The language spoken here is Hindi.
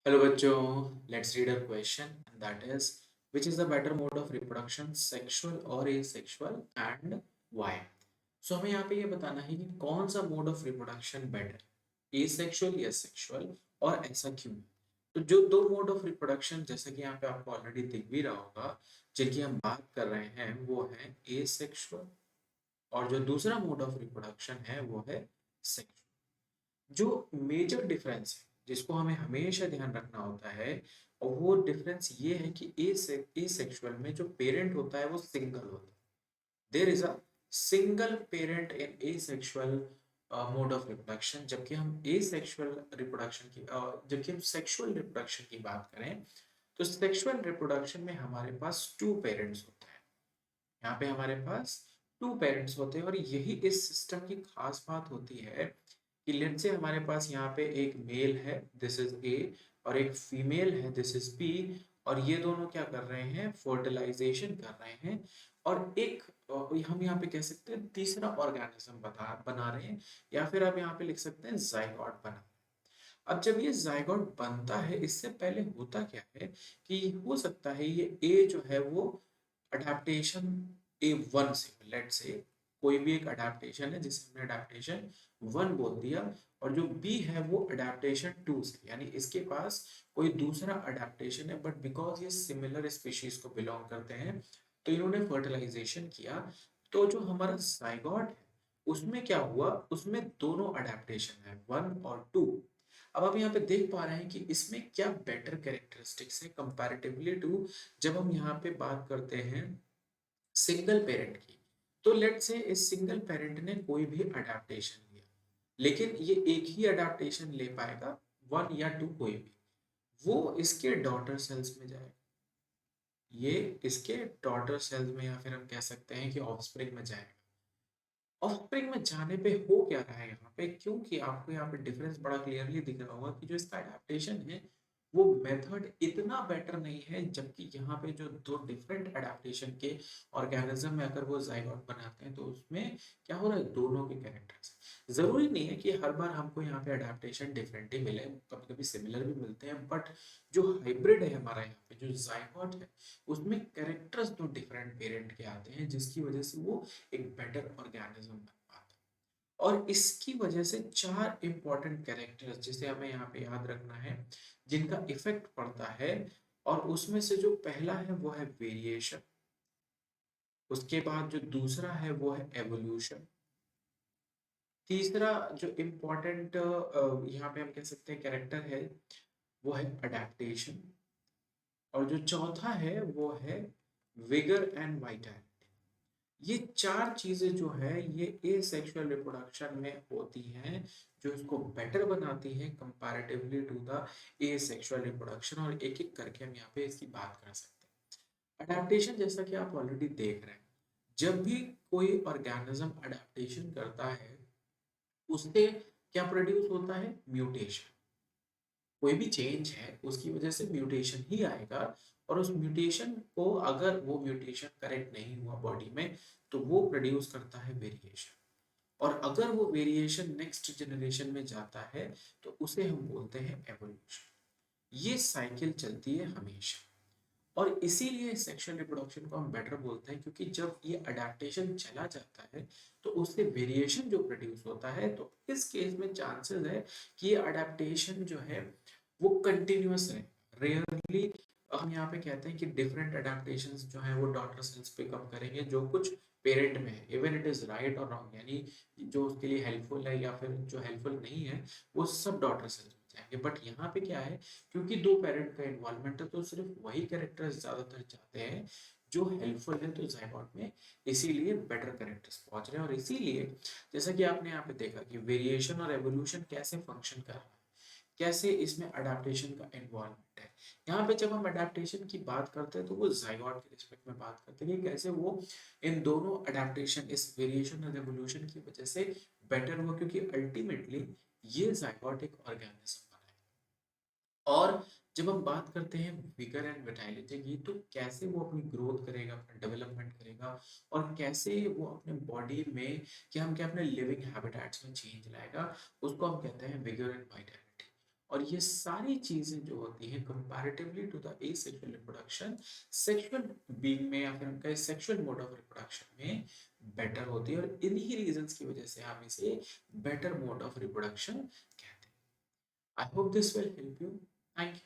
हेलो बच्चों, let's read a question and that is which is the better mode of reproduction, sexual और एसेक्सुअल एंड व्हाई। सो हमें यहाँ पे ये बताना है कि कौन सा mode of reproduction better, asexual या सेक्सुअल, और ऐसा क्यों। तो जो दो मोड ऑफ रिप्रोडक्शन, जैसे कि यहाँ पे आपको ऑलरेडी दिख भी रहा होगा, जिनकी हम बात कर रहे हैं वो है एसेक्सुअल, और जो दूसरा मोड ऑफ रिप्रोडक्शन है वो है सेक्सुअल। जो मेजर डिफरेंस है जिसको हमें हमेशा ध्यान रखना होता है, और वो डिफरेंस ये है कि ए सेक्सुअल में जो पेरेंट होता है वो सिंगल होता है। There is a single parent in asexual mode of reproduction, जबकि हम ए सेक्सुअल रिप्रोडक्शन की जबकि हम सेक्सुअल रिप्रोडक्शन की बात करें तो सेक्सुअल रिप्रोडक्शन में हमारे पास टू पेरेंट्स होते हैं। यहाँ पे हमारे पास टू पेरेंट्स होते हैं, और यही इस सिस्टम की खास बात होती है कि लेट से हमारे पास यहाँ पे एक मेल है, दिस इज ए, और एक फीमेल है, दिस इज बी, और ये दोनों क्या कर रहे हैं, फर्टिलाइजेशन कर रहे हैं, और एक हम यहाँ पे कह सकते हैं तीसरा ऑर्गेनिज्म बना रहे हैं, या फिर आप यहाँ पे लिख सकते हैं जाइगोट बना। अब जब ये जाइगोट बनता है, इससे पहले होता क्या है कि हो सकता है ये ए जो है वो अडेप्टेशन A1 से, लेट से कोई भी एक अडेप्टेशन है जिसे हमने अडेप्टेशन 1 बोल दिया, और जो बी है वो अडेप्टेशन 2 से, यानी इसके पास कोई दूसरा अडेप्टेशन है, बट बिकॉज ये सिमिलर स्पीशीज को बिलोंग करते हैं तो इन्होंने फर्टिलाइजेशन किया। तो जो हमारा जाइगोट है उसमें क्या हुआ, उसमें दोनों अडेप्टेशन है 1 और 2। अब आप यहाँ पे देख पा रहे हैं कि इसमें क्या बेटर कैरेक्टरिस्टिक्स है कंपैरेटिवली टू जब हम यहाँ पे बात करते हैं सिंगल पेरेंट की। तो लेट से इस सिंगल पेरेंट ने कोई भी अडेप्टेशन लिया, लेकिन ये एक ही अडेप्टेशन ले पाएगा, 1 या 2 कोई भी, वो इसके डॉटर सेल्स में जाएगा, ये इसके डॉटर सेल्स में, या फिर हम कह सकते हैं कि ऑफस्प्रिंग में जाएगा। ऑफस्प्रिंग में जाने पे हो क्या रहा है यहाँ पे, क्योंकि आपको यहाँ पे डिफरेंस बड़ा क्लियरली दिख रहा होगा कि जो इसका अडेप्टेशन है वो मेथड इतना बेटर नहीं है, जबकि यहाँ पे जो दो डिफरेंट अडेप्टेशन के ऑर्गेनिज्म में अगर वो जाइगोट बनाते हैं तो उसमें क्या हो रहा है, दोनों के कैरेक्टर्स। जरूरी नहीं है कि हर बार हमको यहाँ पे अडेप्टेशन डिफरेंट ही मिले, कभी कभी सिमिलर भी मिलते हैं, बट जो हाइब्रिड है हमारा यहाँ पे जो जाइगोट है उसमें कैरेक्टर्स दो डिफरेंट पेरेंट के आते हैं, जिसकी वजह से वो एक बेटर ऑर्गेनिज्म बन पाता है। और इसकी वजह से चार इंपॉर्टेंट कैरेक्टर्स जिसे हमें यहाँ पे याद रखना है, जिनका इफेक्ट पड़ता है, और उसमें से जो पहला है वो है वेरिएशन, उसके बाद जो दूसरा है वो है एवोल्यूशन, तीसरा जो इम्पोर्टेंट यहाँ पे हम कह सकते हैं कैरेक्टर है वो है अडेप्टेशन, और जो चौथा है वो है विगर एंड वाइटैलिटी। ये चार चीजें जो है ये ए सेक्सुअल रिप्रोडक्शन में होती हैं, जो इसको बेटर बनाती है comparatively to the asexual reproduction, और एक एक करके हम यहाँ पे इसकी बात कर सकते हैं। अडेप्टेशन, जैसा कि आप ऑलरेडी देख रहे हैं, जब भी कोई ऑर्गेनिज्म अडेप्टेशन करता है उससे क्या प्रोड्यूस होता है, म्यूटेशन। कोई भी चेंज है उसकी वजह से म्यूटेशन ही आएगा, और उस म्यूटेशन को, अगर वो म्यूटेशन करेक्ट नहीं हुआ बॉडी में, तो वो प्रोड्यूस करता है वेरिएशन, और अगर वो वेरिएशन नेक्स्ट जनरेशन में जाता है तो उसे हम बोलते हैं एवोल्यूशन। ये साइकिल चलती है हमेशा, और इसीलिए सेक्सुअल रिप्रोडक्शन को हम बेटर बोलते हैं, क्योंकि जब ये अडेप्टेशन चला जाता है तो उससे वेरिएशन जो प्रोड्यूस होता है, तो इस केस में चांसेस है कि ये अडेप्टेशन जो है वो कंटिन्यूअस रहे। रेयरली हम यहाँ पे कहते हैं कि डिफरेंट अडेप्टेशंस जो है वो डॉटर सेल्स पे कम करेंगे जो कुछ पेरेंट में है, इवन इट इज राइट और रॉन्ग, यानी जो उसके लिए हेल्पफुल है या फिर जो हेल्पफुल नहीं है वो सब डॉटर सेल्स में जाएंगे। बट यहाँ पे क्या है, क्योंकि दो पेरेंट का इन्वॉल्वमेंट है तो सिर्फ वही कैरेक्टर्स ज्यादातर जाते हैं जो हेल्पफुल है तो जाइगोट में, इसीलिए बेटर कैरेक्टर्स पहुंच रहे हैं। और इसीलिए जैसा कि आपने यहाँ पे देखा कि वेरिएशन और एवोल्यूशन कैसे फंक्शन कर रहा है, कैसे इसमें अडेप्टेशन का इन्वॉल्वमेंट है। यहाँ पे जब हम अडेप्टेशन की बात करते हैं तो वो जाइगोट के रिस्पेक्ट में बात करते हैं कि कैसे वो इन दोनों अडेप्टेशन, इस वेरिएशन और एवोल्यूशन की वजह से बेटर हुआ, क्योंकि अल्टीमेटली ये जाइगोट एक ऑर्गेनिज्म बना है। और जब हम बात करते हैं विगर एंड विटालिटी की, तो कैसे वो अपनी ग्रोथ करेगा, अपना डेवलपमेंट करेगा, और कैसे वो अपने बॉडी में क्या हम क्या अपने लिविंग हैबिटेट्स में चेंज लाएगा, उसको हम कहते हैं विगर एंड वाइटैलिटी। और ये सारी चीजें जो होती हैं comparatively to the asexual reproduction, sexual being में या फिर हम कहें सेक्सुअल मोड ऑफ रिप्रोडक्शन में बेटर होती है, और इन्हीं रीजंस की वजह से हम इसे बेटर मोड ऑफ रिप्रोडक्शन कहते हैं। I hope this will help you. Thank you.